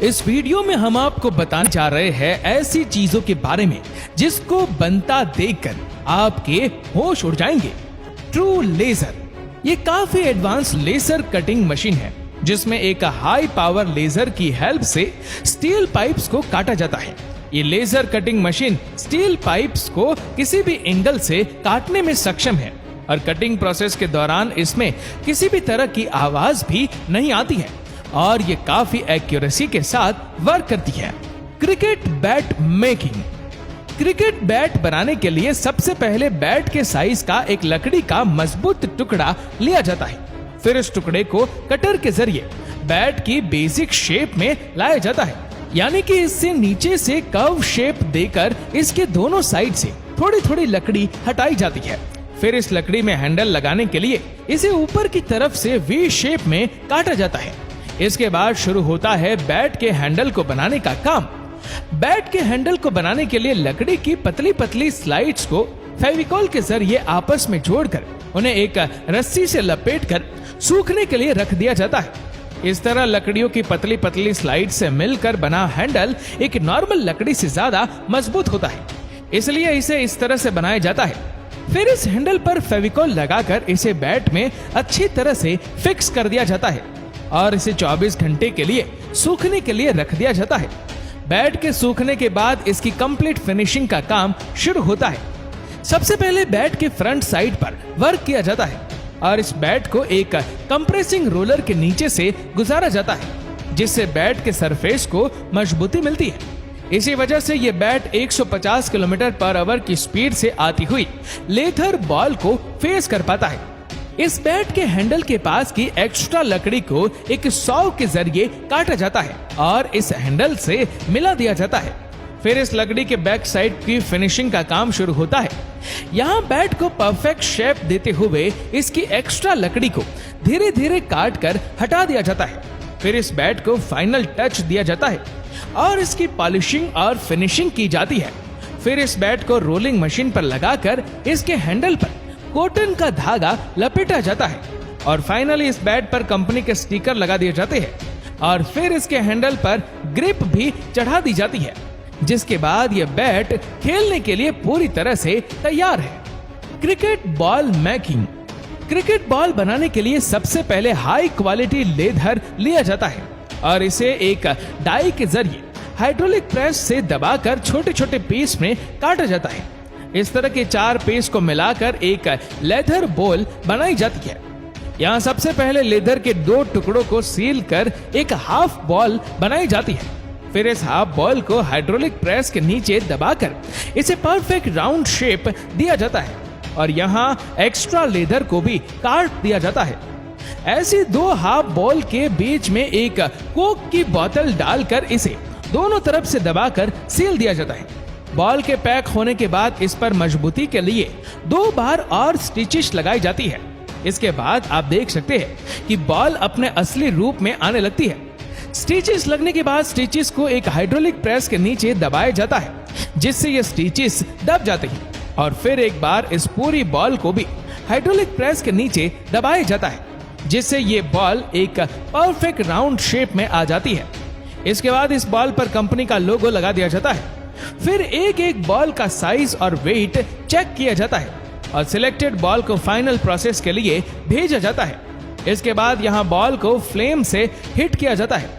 इस वीडियो में हम आपको बताने जा रहे हैं ऐसी चीजों के बारे में जिसको बनता देखकर आपके होश उड़ जाएंगे। ट्रू लेजर ये काफी एडवांस लेजर कटिंग मशीन है जिसमें एक हाई पावर लेजर की हेल्प से स्टील पाइप्स को काटा जाता है। ये laser cutting machine steel pipes को किसी भी एंगल से काटने में सक्षम है और कटिंग प्रोसेस के दौरान इसमें किसी भी तरह की आवाज भी नहीं आती है और ये काफी एक्यूरेसी के साथ वर्क करती है। Cricket bat making. Cricket bat बनाने के लिए सबसे पहले बैट के साइज का एक लकड़ी का मजबूत टुकड़ा लिया जाता है। फिर इस टुकड़े को कटर के जरिए बैट की बेसिक शेप में लाया जाता है, यानी कि इससे नीचे से कर्व शेप देकर इसके दोनों साइड से थोड़ी थोड़ी लकड़ी हटाई जाती है। फिर इस लकड़ी में हैंडल लगाने के लिए इसे ऊपर की तरफ से वी शेप में काटा जाता है। इसके बाद शुरू होता है बैट के हैंडल को बनाने का काम। बैट के हैंडल को बनाने के लिए लकड़ी की पतली पतली स्लाइड्स को फेविकॉल के जरिए आपस में जोड़कर उन्हें एक रस्सी से लपेटकर सूखने के लिए रख दिया जाता है। इस तरह लकड़ियों की पतली पतली स्लाइड से मिलकर बना हैंडल एक नॉर्मल लकड़ी से ज्यादा मजबूत होता है, इसलिए इसे इस तरह से बनाया जाता है। फिर इस हैंडल पर फेविकॉल लगाकर इसे बैट में अच्छी तरह से फिक्स कर दिया जाता है और इसे 24 घंटे के लिए सूखने के लिए रख दिया जाता है। बैट के सूखने के बाद इसकी कंप्लीट फिनिशिंग का काम शुरू होता है। सबसे पहले बैट के फ्रंट साइड पर वर्क किया जाता है और इस बैट को एक कंप्रेसिंग रोलर के नीचे से गुजारा जाता है जिससे बैट के सरफेस को मजबूती मिलती है। इसी वजह से ये बैट 150 किलोमीटर पर आवर की स्पीड से आती हुई लेथर बॉल को फेस कर पाता है। इस बैट के हैंडल के पास की एक्स्ट्रा लकड़ी को एक सॉ के जरिए काटा जाता है और इस हैंडल से मिला दिया जाता है। फिर इस लकड़ी के बैक साइड की फिनिशिंग का काम शुरू होता है। यहाँ बैट को परफेक्ट शेप देते हुए इसकी एक्स्ट्रा लकड़ी को धीरे धीरे काट कर हटा दिया जाता है। फिर इस बैट को फाइनल टच दिया जाता है और इसकी पॉलिशिंग और फिनिशिंग की जाती है। फिर इस बैट को रोलिंग मशीन पर लगाकर इसके हैंडल पर कॉटन का धागा लपेटा जाता है और फाइनली इस बैट पर कंपनी के स्टिकर लगा दिए जाते हैं और फिर इसके हैंडल पर ग्रिप भी चढ़ा दी जाती है, जिसके बाद यह बैट खेलने के लिए पूरी तरह से तैयार है। Cricket ball making. Cricket ball बनाने के लिए सबसे पहले हाई क्वालिटी लेदर लिया जाता है और इसे एक डाई के जरिए हाइड्रोलिक प्रेस से दबाकर छोटे छोटे पीस में काटा जाता है। इस तरह के 4 पीस को मिलाकर एक लेदर बॉल बनाई जाती है। यहाँ सबसे पहले लेदर के 2 टुकड़ों को सील कर एक हाफ बॉल बनाई जाती है। फिर इस हाफ बॉल को हाइड्रोलिक प्रेस के नीचे दबाकर इसे परफेक्ट राउंड शेप दिया जाता है और यहाँ एक्स्ट्रा लेदर को भी काट दिया जाता है। ऐसी 2 हाफ बॉल के बीच में एक कोक की बोतल डालकर इसे दोनों तरफ से दबाकर सील दिया जाता है। बॉल के पैक होने के बाद इस पर मजबूती के लिए 2 बार और स्टिचेस लगाई जाती है। इसके बाद आप देख सकते हैं कि बॉल अपने असली रूप में आने लगती है। स्टिचेस लगने के बाद स्टिचेस को एक हाइड्रोलिक प्रेस के नीचे दबाया जाता है जिससे ये स्टिचेस दब जाते हैं और फिर एक बार इस पूरी बॉल को भी हाइड्रोलिक प्रेस के नीचे दबाया जाता है जिससे ये बॉल एक परफेक्ट राउंड शेप में आ जाती है। इसके बाद इस बॉल पर कंपनी का लोगो लगा दिया जाता है। फिर एक एक बॉल का साइज और वेट चेक किया जाता है और सिलेक्टेड बॉल को फाइनल प्रोसेस के लिए भेजा जाता है। इसके बाद यहाँ बॉल को फ्लेम से हिट किया जाता है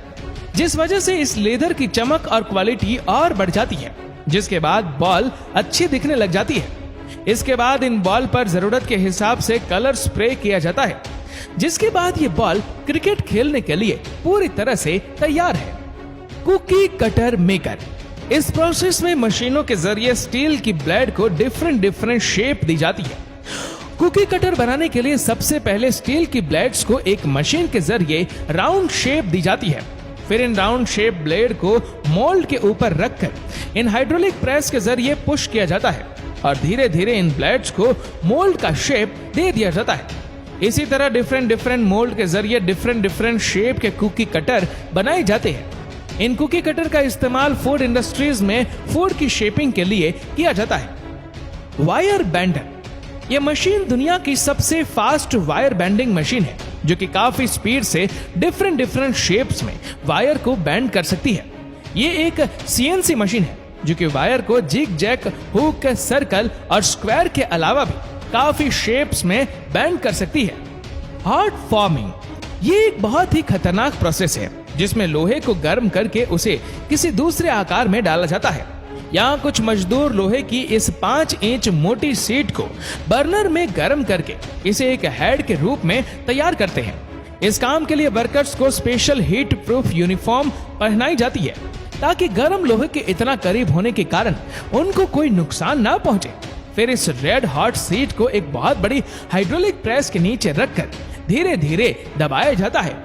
जिस वजह से इस लेदर की चमक और क्वालिटी और बढ़ जाती है, जिसके बाद बॉल अच्छी दिखने लग जाती है। इसके बाद इन बॉल पर जरूरत के हिसाब से कलर स्प्रे किया जाता है, जिसके बाद ये बॉल क्रिकेट खेलने के लिए पूरी तरह से तैयार है। Cookie cutter maker. इस प्रोसेस में मशीनों के जरिए स्टील की ब्लेड को डिफरेंट शेप दी जाती है। कुकी कटर बनाने के लिए सबसे पहले स्टील की ब्लेड्स को एक मशीन के जरिए राउंड शेप दी जाती है। फिर इन राउंड शेप ब्लेड को मोल्ड के ऊपर रखकर इन हाइड्रोलिक प्रेस के जरिए पुश किया जाता है और धीरे धीरे इन ब्लेड्स को मोल्ड का शेप दे दिया जाता है। इसी तरह डिफरेंट मोल्ड के जरिए डिफरेंट शेप के कुकी कटर बनाए जाते हैं। इन कुकी कटर का इस्तेमाल फूड इंडस्ट्रीज में फूड की शेपिंग के लिए किया जाता है। वायर बैंडर। यह मशीन दुनिया की सबसे फास्ट वायर बैंडिंग मशीन है जो कि काफी स्पीड से डिफरेंट शेप्स में वायर को बेंड कर सकती है। ये एक CNC मशीन है जो कि वायर को जिग जैग, हुक, सर्कल और स्क्वायर के अलावा भी काफी शेप्स में बेंड कर सकती है। हॉट फॉर्मिंग ये एक बहुत ही खतरनाक प्रोसेस है जिसमें लोहे को गर्म करके उसे किसी दूसरे आकार में डाला जाता है। यहाँ कुछ मजदूर लोहे की इस 5 इंच मोटी शीट को बर्नर में गर्म करके इसे एक हेड के रूप में तैयार करते हैं। इस काम के लिए वर्कर्स को स्पेशल हीट प्रूफ यूनिफॉर्म पहनाई जाती है ताकि गर्म लोहे के इतना करीब होने के कारण उनको कोई नुकसान ना पहुंचे। फिर इस रेड हॉट शीट को एक बहुत बड़ी हाइड्रोलिक प्रेस के नीचे रखकर धीरे धीरे दबाया जाता है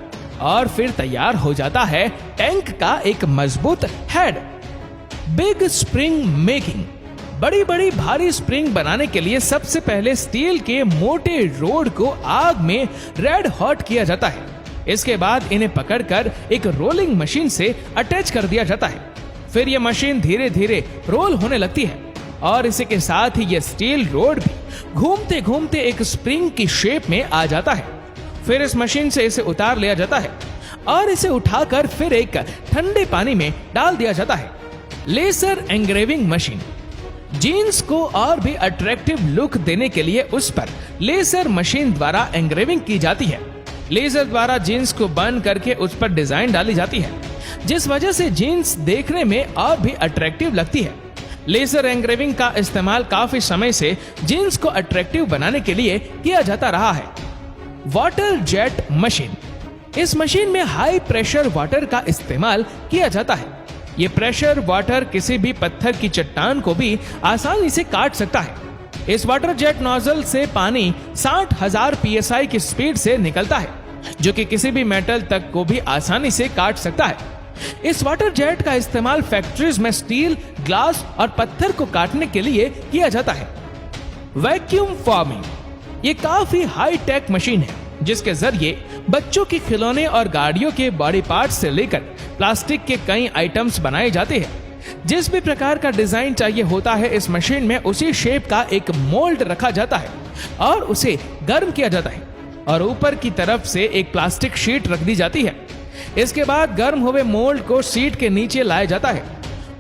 और फिर तैयार हो जाता है टैंक का एक मजबूत हेड। बिग स्प्रिंग मेकिंग बड़ी बड़ी भारी स्प्रिंग बनाने के लिए सबसे पहले स्टील के मोटे रोड को आग में रेड हॉट किया जाता है। इसके बाद इन्हें पकड़कर एक रोलिंग मशीन से अटैच कर दिया जाता है। फिर यह मशीन धीरे धीरे रोल होने लगती है और इसी के साथ ही यह स्टील रोड भी घूमते घूमते एक स्प्रिंग की शेप में आ जाता है। फिर इस मशीन से इसे उतार लिया जाता है और इसे उठाकर फिर एक ठंडे पानी में डाल दिया जाता है। लेजर एंग्रेविंग मशीन जीन्स को और भी अट्रैक्टिव लुक देने के लिए उस पर लेजर मशीन द्वारा एंग्रेविंग की जाती है। लेजर द्वारा जीन्स को बर्न करके उस पर डिजाइन डाली जाती है जिस वजह से जीन्स देखने में और भी अट्रैक्टिव लगती है। लेजर एंग्रेविंग का इस्तेमाल काफी समय से जीन्स को अट्रैक्टिव बनाने के लिए किया जाता रहा है। वाटर जेट मशीन इस मशीन में हाई प्रेशर वाटर का इस्तेमाल किया जाता है। ये प्रेशर वाटर किसी भी पत्थर की चट्टान को भी आसानी से काट सकता है। इस वाटर जेट नोजल से पानी 60,000 PSI की स्पीड से निकलता है जो कि किसी भी मेटल तक को भी आसानी से काट सकता है। इस वाटर जेट का इस्तेमाल फैक्ट्रीज में स्टील, ग्लास और पत्थर को काटने के लिए किया जाता है। वैक्यूम फॉर्मिंग ये काफी हाई टेक मशीन है जिसके जरिए बच्चों के खिलौने और गाड़ियों के बॉडी पार्ट्स से लेकर प्लास्टिक के कई आइटम्स बनाए जाते हैं। जिस भी प्रकार का डिजाइन चाहिए होता है इस मशीन में उसी शेप का एक मोल्ड रखा जाता है और उसे गर्म किया जाता है और ऊपर की तरफ से एक प्लास्टिक शीट रख दी जाती है। इसके बाद गर्म हुए मोल्ड को शीट के नीचे लाया जाता है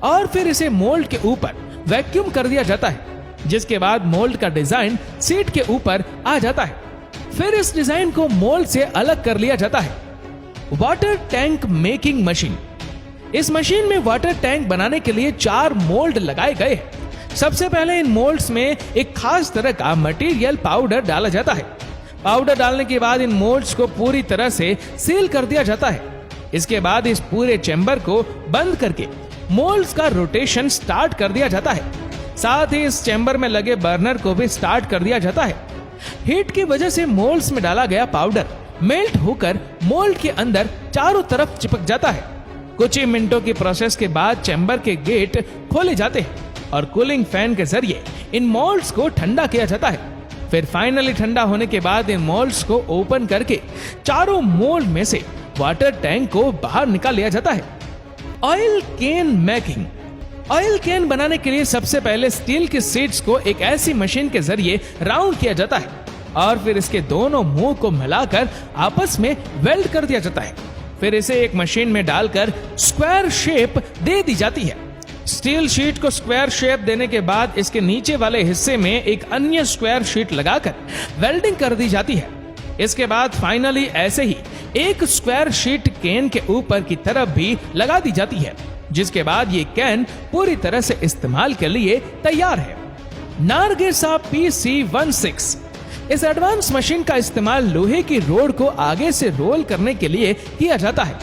और फिर इसे मोल्ड के ऊपर वैक्यूम कर दिया जाता है जिसके बाद मोल्ड का डिजाइन शीट के ऊपर आ जाता है। फिर इस डिजाइन को मोल्ड से अलग कर लिया जाता है। वाटर टैंक मेकिंग मशीन इस मशीन में वाटर टैंक बनाने के लिए 4 मोल्ड लगाए गए हैं। सबसे पहले इन मोल्ड्स में एक खास तरह का मटेरियल पाउडर डाला जाता है। पाउडर डालने के बाद इन मोल्ड्स को पूरी तरह से सील कर दिया जाता है। इसके बाद इस पूरे चैम्बर को बंद करके मोल्ड्स का रोटेशन स्टार्ट कर दिया जाता है। साथ ही इस चैम्बर में लगे बर्नर को भी स्टार्ट कर दिया जाता है। हीट की वजह से मोल्ड्स में डाला गया पाउडर मेल्ट होकर मोल्ड के अंदर चारों तरफ चिपक जाता है। कुछ ही मिनटों की प्रोसेस के बाद चैम्बर के गेट खोले जाते हैं और कूलिंग फैन के जरिए इन मोल्ड्स को ठंडा किया जाता है। फिर फाइनली ठंडा होने के बाद इन मोल्ड्स को ओपन करके चारों मोल्ड में से वाटर टैंक को बाहर निकाल लिया जाता है। Oil can making oil can बनाने के लिए सबसे पहले स्टील की शीट्स को एक ऐसी मशीन के जरिए राउंड किया जाता है और फिर इसके दोनों मुंह को मिलाकर आपस में वेल्ड कर दिया जाता है। फिर इसे एक मशीन में डालकर स्क्वायर शेप दे दी जाती है। स्टील शीट को स्क्वायर शेप देने के बाद इसके नीचे वाले हिस्से में एक अन्य स्क्वायर शीट लगाकर वेल्डिंग कर दी जाती है। इसके बाद फाइनली ऐसे ही एक स्क्वायर शीट कैन के ऊपर की तरफ भी लगा दी जाती है जिसके बाद ये कैन पूरी तरह से इस्तेमाल के लिए तैयार है। नारगेसा PC16 इस एडवांस मशीन का इस्तेमाल लोहे की रोड को आगे से रोल करने के लिए किया जाता है।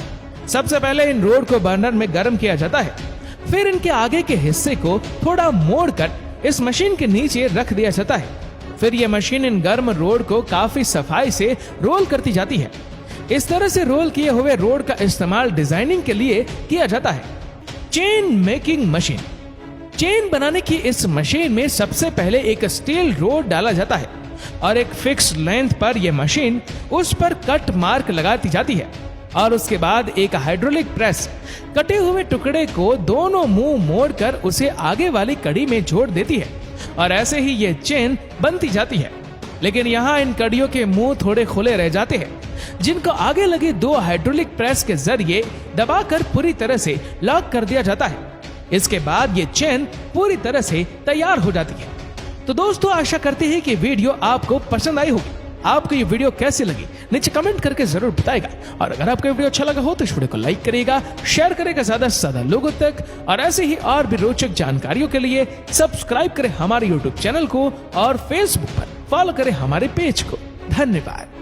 सबसे पहले इन रोड को बर्नर में गर्म किया जाता है, फिर इनके आगे के हिस्से को थोड़ा मोड़कर इस मशीन के नीचे रख दिया जाता है। फिर यह मशीन इन गर्म रोड को काफी सफाई से रोल करती जाती है। इस तरह से रोल किए हुए रोड का इस्तेमाल डिजाइनिंग के लिए किया जाता है। चेन मेकिंग मशीन चेन बनाने की इस मशीन में सबसे पहले एक स्टील रोड डाला जाता है और एक फिक्स लेंथ पर यह मशीन उस पर कट मार्क लगाती जाती है और उसके बाद एक हाइड्रोलिक प्रेस कटे हुए टुकड़े को दोनों मुंह मोड़कर उसे आगे वाली कड़ी में जोड़ देती है और ऐसे ही यह चेन बनती जाती है। लेकिन यहाँ इन कड़ियों के मुंह थोड़े खुले रह जाते हैं जिनको आगे लगे 2 हाइड्रोलिक प्रेस के जरिए दबाकर पूरी तरह से लॉक कर दिया जाता है। इसके बाद ये चेन पूरी तरह से तैयार हो जाती है। तो दोस्तों, आशा करते हैं कि वीडियो आपको पसंद आई होगी। आपको ये वीडियो कैसी लगी नीचे कमेंट करके जरूर बताएगा। और अगर आपको वीडियो अच्छा लगा हो तो इस वीडियो को लाइक करेगा, शेयर करेगा ज्यादा से ज्यादा लोगों तक। और ऐसे ही और भी रोचक जानकारियों के लिए सब्सक्राइब करें हमारे यूट्यूब चैनल को और फेसबुक पर फॉलो करें हमारे पेज को। धन्यवाद।